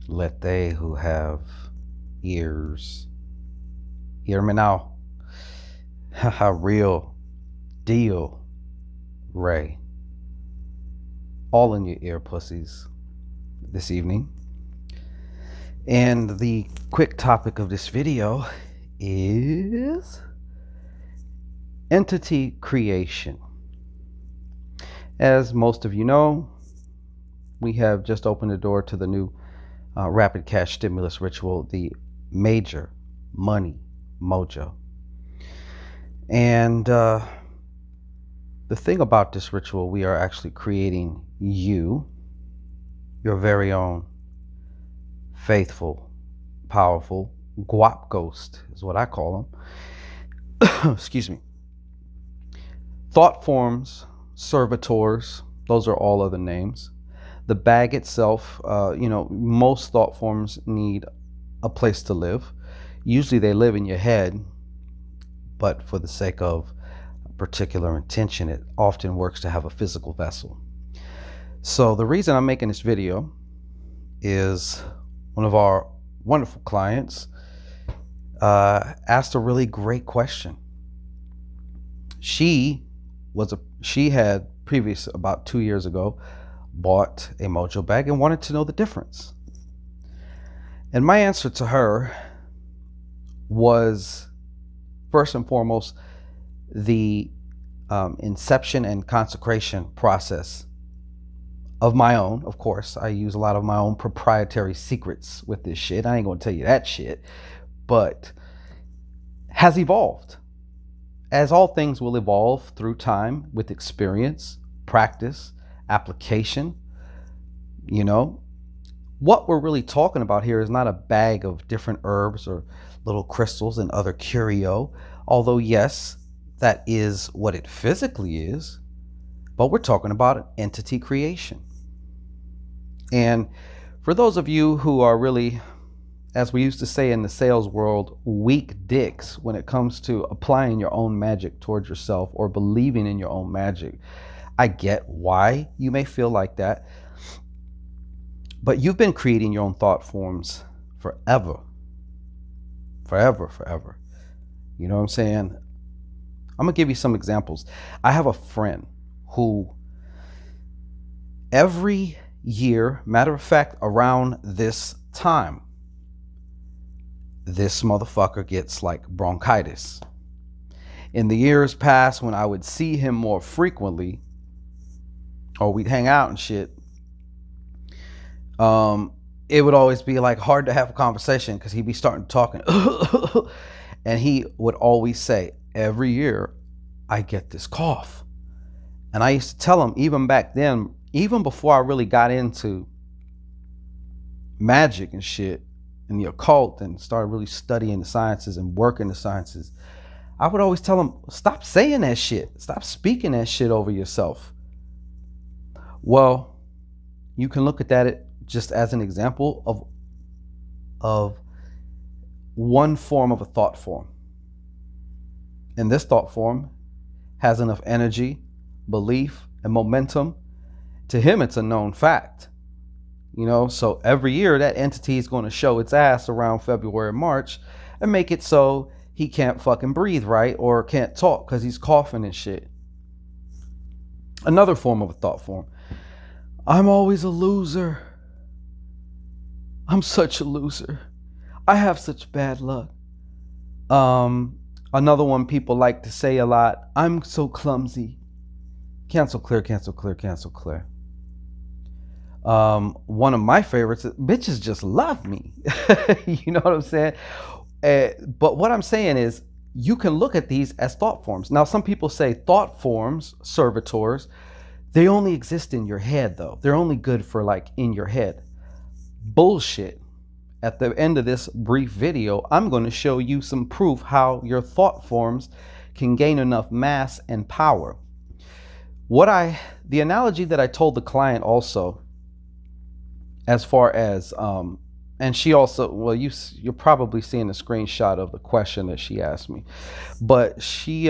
Let they who have ears hear me now. Haha, real deal, Ray. All in your ear, pussies, this evening. And the quick topic of this video is entity creation. As most of you know, we have just opened the door to the new rapid cash stimulus ritual, the major money MOJO. And the thing about this ritual, we are actually creating you, your very own faithful, powerful GUAP ghost is what I call them. Excuse me. Thought forms, servitors, those are all other names. The bag itself, most thought forms need a place to live. Usually they live in your head, but for the sake of a particular intention, it often works to have a physical vessel. So the reason I'm making this video is one of our wonderful clients asked a really great question. She had about 2 years ago, bought a MOJO bag and wanted to know the difference. And my answer to her was, first and foremost, the inception and consecration process of my own. Of course, I use a lot of my own proprietary secrets with this shit. I ain't gonna tell you that shit, but has evolved. As all things will evolve through time with experience, practice, application. What we're really talking about here is not a bag of different herbs or little crystals and other curio, although yes, that is what it physically is, but we're talking about an entity creation. And for those of you who are really, as we used to say in the sales world, weak dicks when it comes to applying your own magic towards yourself or believing in your own magic, I get why you may feel like that, but you've been creating your own thought forms forever. You know what I'm saying? I'm gonna give you some examples. I have a friend who every year, matter of fact, around this time, this motherfucker gets like bronchitis. In the years past, when I would see him more frequently, or we'd hang out and shit, it would always be like hard to have a conversation because he'd be starting talking and he would always say, every year I get this cough. And I used to tell him, even back then, even before I really got into magic and shit and the occult and started really studying the sciences and working the sciences, I would always tell him, stop saying that shit. Stop speaking that shit over yourself. Well, you can look at that just as an example of one form of a thought form. And this thought form has enough energy, belief, and momentum. To him, it's a known fact. So every year that entity is going to show its ass around February, March and make it so he can't fucking breathe right or can't talk because he's coughing and shit. Another form of a thought form. I'm always a loser. I'm such a loser. I have such bad luck. Another one people like to say a lot. I'm so clumsy. Cancel clear, cancel clear, cancel clear. One of my favorites, bitches just love me. You know what I'm saying? But what I'm saying is, you can look at these as thought forms. Now, some people say thought forms, servitors, they only exist in your head, though. They're only good for like in your head. Bullshit. At the end of this brief video, I'm going to show you some proof how your thought forms can gain enough mass and power. The analogy that I told the client also, as far as, and she also, well, you're probably seeing a screenshot of the question that she asked me, but she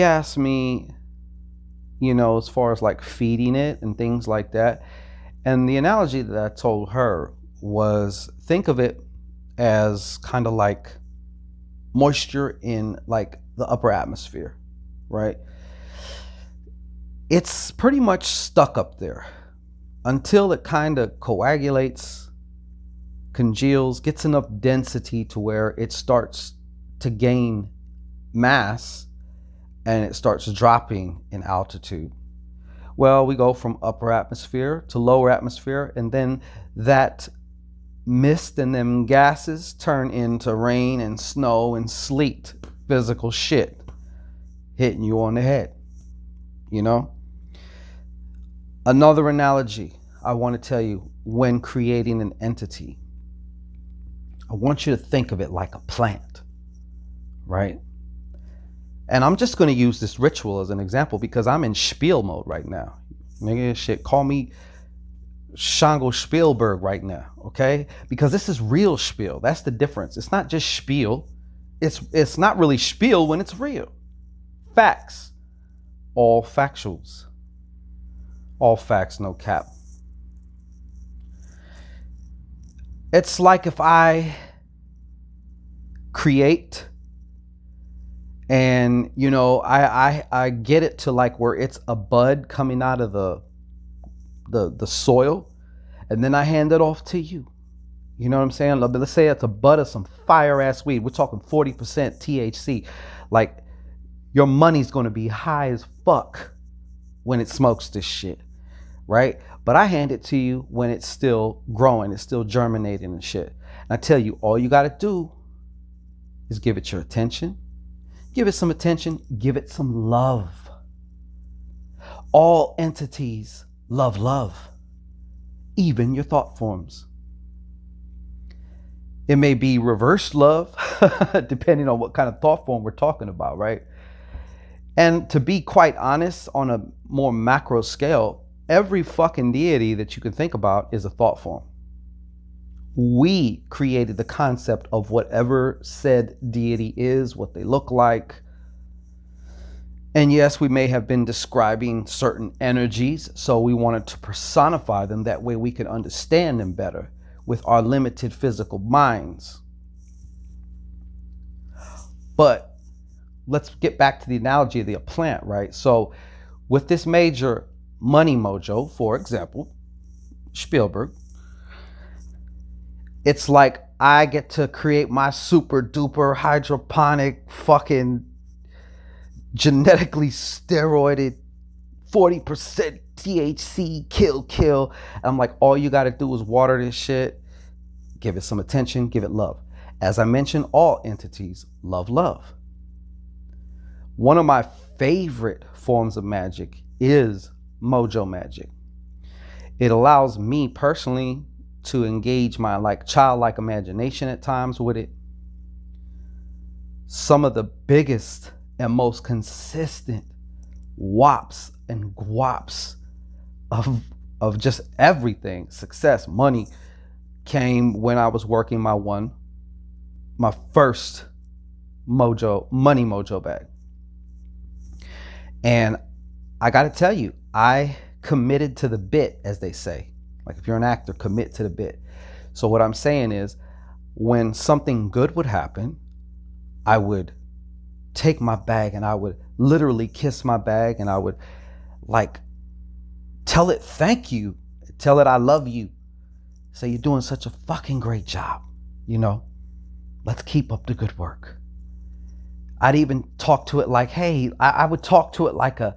asked me, as far as like feeding it and things like that. And the analogy that I told her was, think of it as kind of like moisture in like the upper atmosphere, right? It's pretty much stuck up there until it kind of coagulates, congeals, gets enough density to where it starts to gain mass and it starts dropping in altitude. Well, we go from upper atmosphere to lower atmosphere, and then that mist and them gases turn into rain and snow and sleet, physical shit hitting you on the head, you know? Another analogy I want to tell you when creating an entity, I want you to think of it like a plant, right? And I'm just going to use this ritual as an example because I'm in spiel mode right now. Nigga, shit, call me Shango Spielberg right now, okay? Because this is real spiel. That's the difference. It's not just spiel. It's not really spiel when it's real. Facts. All factuals. All facts, no cap. It's like if I create and, you know, I get it to like where it's a bud coming out of the soil, and then I hand it off to you. You know what I'm saying? Let's say it's a bud of some fire ass weed. We're talking 40% THC. Like, your money's going to be high as fuck when it smokes this shit, right? But I hand it to you when it's still growing, it's still germinating and shit. And I tell you, all you got to do is give it your attention. Give it some attention. Give it some love. All entities love love, even your thought forms. It may be reverse love, depending on what kind of thought form we're talking about, right? And to be quite honest, on a more macro scale, every fucking deity that you can think about is a thought form. We created the concept of whatever said deity is, what they look like. And yes, we may have been describing certain energies, so we wanted to personify them. That way we could understand them better with our limited physical minds. But let's get back to the analogy of the plant, right? So with this major money mojo, for example, Spielberg, it's like I get to create my super duper hydroponic fucking genetically steroided 40% THC kill. And I'm like, all you got to do is water this shit, give it some attention, give it love. As I mentioned, all entities love love. One of my favorite forms of magic is MOJO magic. It allows me personally to engage my like childlike imagination at times with it. Some of the biggest and most consistent WAPs and GUAPs of just everything, success, money, came when I was working my first money mojo bag. And I got to tell you, I committed to the bit, as they say. Like, if you're an actor, commit to the bit. So what I'm saying is, when something good would happen, I would take my bag and I would literally kiss my bag and I would like tell it thank you, tell it I love you, say you're doing such a fucking great job, you know, let's keep up the good work. I'd even talk to it like, hey, I would talk to it like a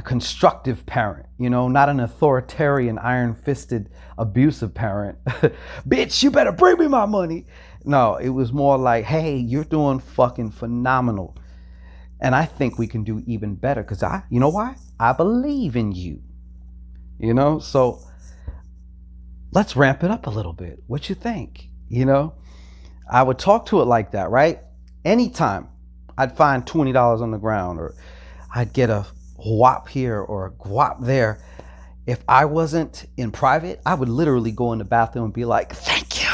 constructive parent, you know, not an authoritarian, iron-fisted, abusive parent. Bitch, you better bring me my money. No, it was more like, hey, you're doing fucking phenomenal. And I think we can do even better because you know why? I believe in you. You know, so let's ramp it up a little bit. What you think? You know, I would talk to it like that, right? Anytime I'd find $20 on the ground, or I'd get a WAP here or a GUAP there. If I wasn't in private, I would literally go in the bathroom and be like, thank you.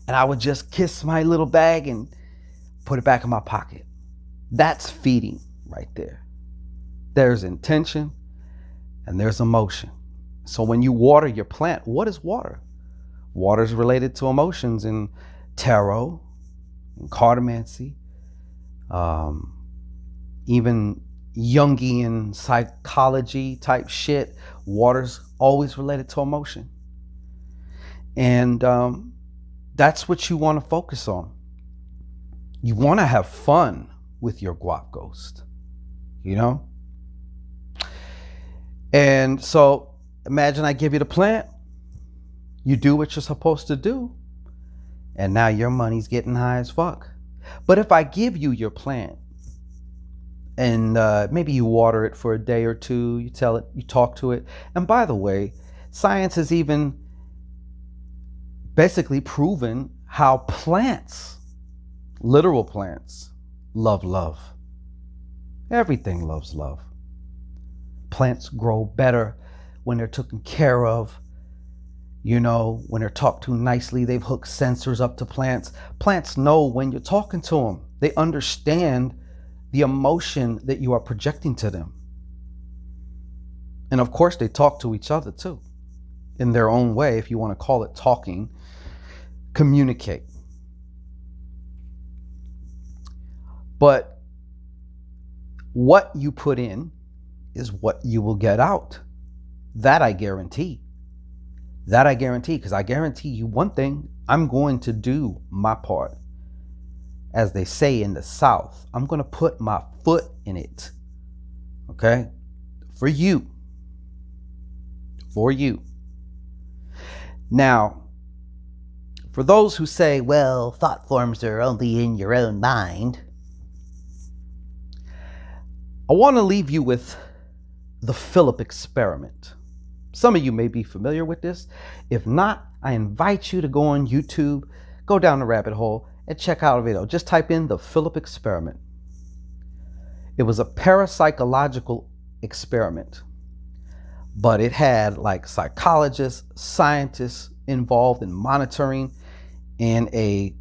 And I would just kiss my little bag and put it back in my pocket. That's feeding right there. There's intention and there's emotion. So when you water your plant, what is water? Water is related to emotions in tarot, in cartomancy, even Jungian psychology type shit. Water's always related to emotion. And that's what you want to focus on. You want to have fun with your GUAP ghost, you know? And so imagine I give you the plant, you do what you're supposed to do, and now your money's getting high as fuck. But if I give you your plant and maybe you water it for a day or two, you tell it, you talk to it. And by the way, science has even basically proven how plants, literal plants, love. Everything loves love. Plants grow better when they're taken care of. You know, when they're talked to nicely, they've hooked sensors up to plants. Plants know when you're talking to them. They understand the emotion that you are projecting to them. And of course, they talk to each other too, in their own way, if you want to call it talking, communicate. But what you put in is what you will get out. That I guarantee. That I guarantee, because I guarantee you one thing, I'm going to do my part. As they say in the South, I'm going to put my foot in it. Okay? For you. For you. Now, for those who say, well, thought forms are only in your own mind, I want to leave you with the Philip experiment. Some of you may be familiar with this. If not, I invite you to go on YouTube, go down the rabbit hole, and check out a video. Just type in the Philip experiment. It was a parapsychological experiment, but it had like psychologists, scientists involved in monitoring, and a,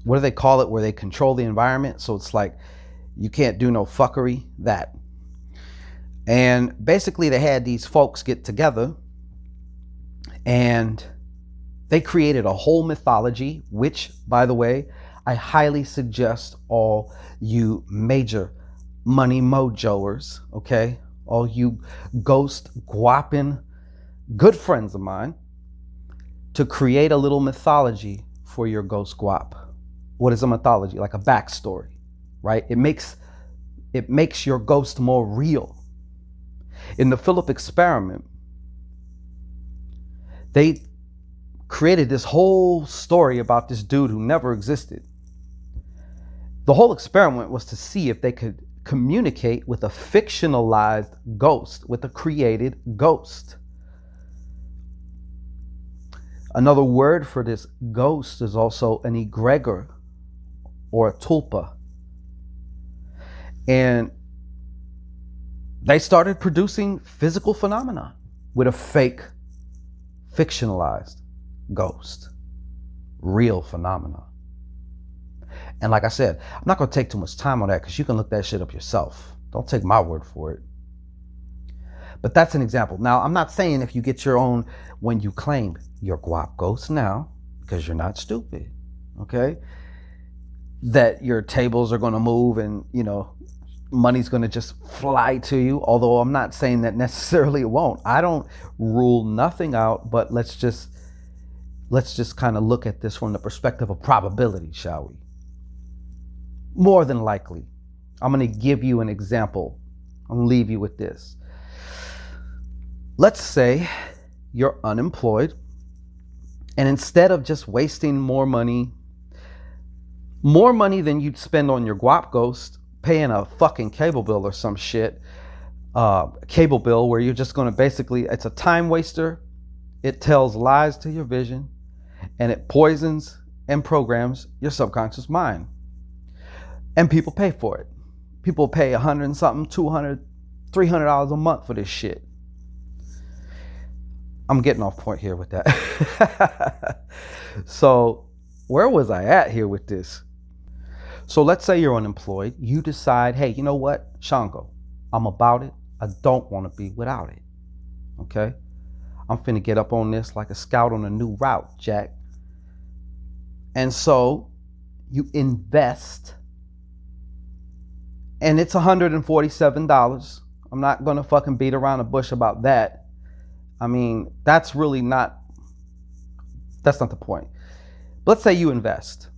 what do they call it, where they control the environment. So it's like, you can't do no fuckery, that. And basically they had these folks get together and they created a whole mythology, which, by the way, I highly suggest all you major money mojoers, okay? All you ghost guaping good friends of mine, to create a little mythology for your ghost guap. What is a mythology? Like a backstory, right? It makes your ghost more real. In the Philip experiment, they created this whole story about this dude who never existed. The whole experiment was to see if they could communicate with a fictionalized ghost, with a created ghost. Another word for this ghost is also an egregor or a tulpa. And they started producing physical phenomena with a fake, fictionalized ghost. Real phenomena. And like I said, I'm not going to take too much time on that because you can look that shit up yourself. Don't take my word for it. But that's an example. Now, I'm not saying if you get your own, when you claim your GUAP ghost now, because you're not stupid, okay, that your tables are going to move and, you know, money's going to just fly to you. Although I'm not saying that necessarily it won't. I don't rule nothing out, but let's just kind of look at this from the perspective of probability, shall we? More than likely. I'm going to give you an example. I'm going to leave you with this. Let's say you're unemployed, and instead of just wasting more money than you'd spend on your GUAP ghost, paying a fucking cable bill or some shit, cable bill where you're just going to basically, it's a time waster. It tells lies to your vision, and it poisons and programs your subconscious mind. And people pay for it. People pay $100 and something, $200, $300 a month for this shit. I'm getting off point here with that. So where was I at here with this? So let's say you're unemployed. You decide, hey, you know what, Shango, I'm about it. I don't want to be without it. Okay? I'm finna get up on this like a scout on a new route, Jack. And so you invest, and it's $147. I'm not gonna fucking beat around the bush about that. I mean, that's not the point. But let's say you invest,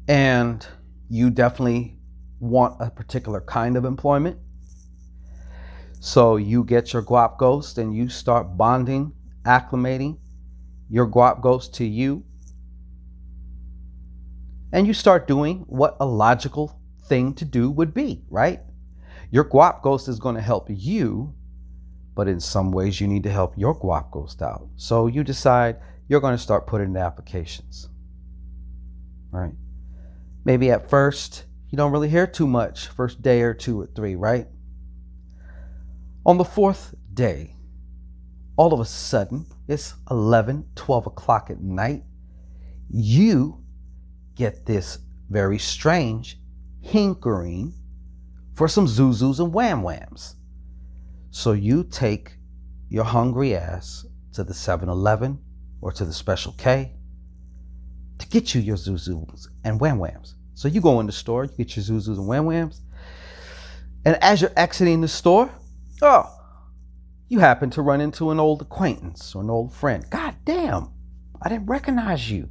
and you definitely want a particular kind of employment. So you get your GUAP ghost and you start bonding, acclimating your GUAP ghost to you. And you start doing what a logical thing to do would be, right? Your GUAP ghost is going to help you, but in some ways you need to help your GUAP ghost out. So you decide you're going to start putting in applications, right? Maybe at first you don't really hear too much, first day or 2 or 3, right? On the 4th day, all of a sudden, it's 11, 12 o'clock at night, you get this very strange hinkering for some zuzus and wham whams. So you take your hungry ass to the 7-Eleven or to the Special K to get you your zuzus and wham whams. So you go in the store, you get your zuzus and wham whams, and as you're exiting the store, you happen to run into an old acquaintance or an old friend. God damn, I didn't recognize you.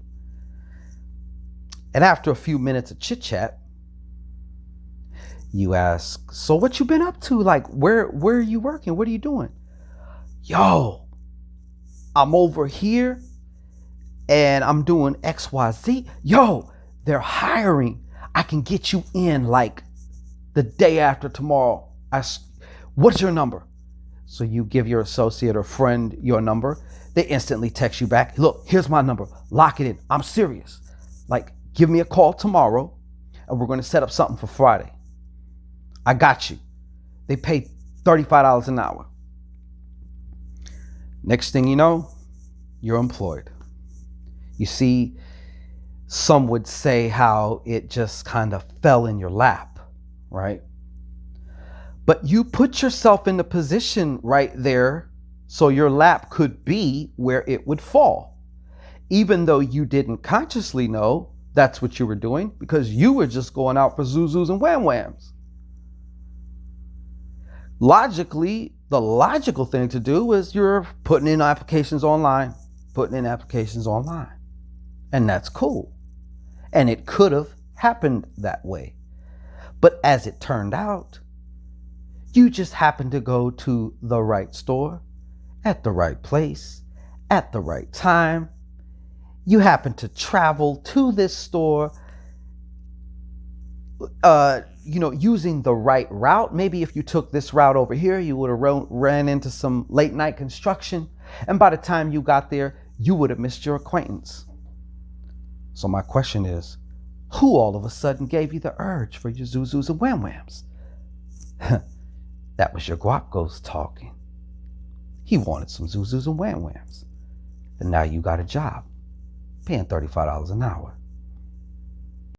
And after a few minutes of chit chat, you ask, so what you been up to? Like, where are you working? What are you doing? Yo, I'm over here and I'm doing XYZ. Yo, they're hiring. I can get you in like the day after tomorrow. What's your number? So you give your associate or friend your number. They instantly text you back. Look, here's my number. Lock it in. I'm serious. Like, give me a call tomorrow and we're going to set up something for Friday. I got you. They pay $35 an hour. Next thing you know, you're employed. You see, some would say how it just kind of fell in your lap, right? But you put yourself in the position right there so your lap could be where it would fall, even though you didn't consciously know that's what you were doing, because you were just going out for zuzus and wham whams. Logically, the logical thing to do is you're putting in applications online, and that's cool. And it could have happened that way. But as it turned out, you just happened to go to the right store, at the right place, at the right time. You happen to travel to this store, using the right route. Maybe if you took this route over here, you would have ran into some late night construction. And by the time you got there, you would have missed your acquaintance. So my question is, who all of a sudden gave you the urge for your zuzus and wham whams? That was your GUAP ghost talking. He wanted some zuzus and wham whams. And now you got a job, paying $35 an hour.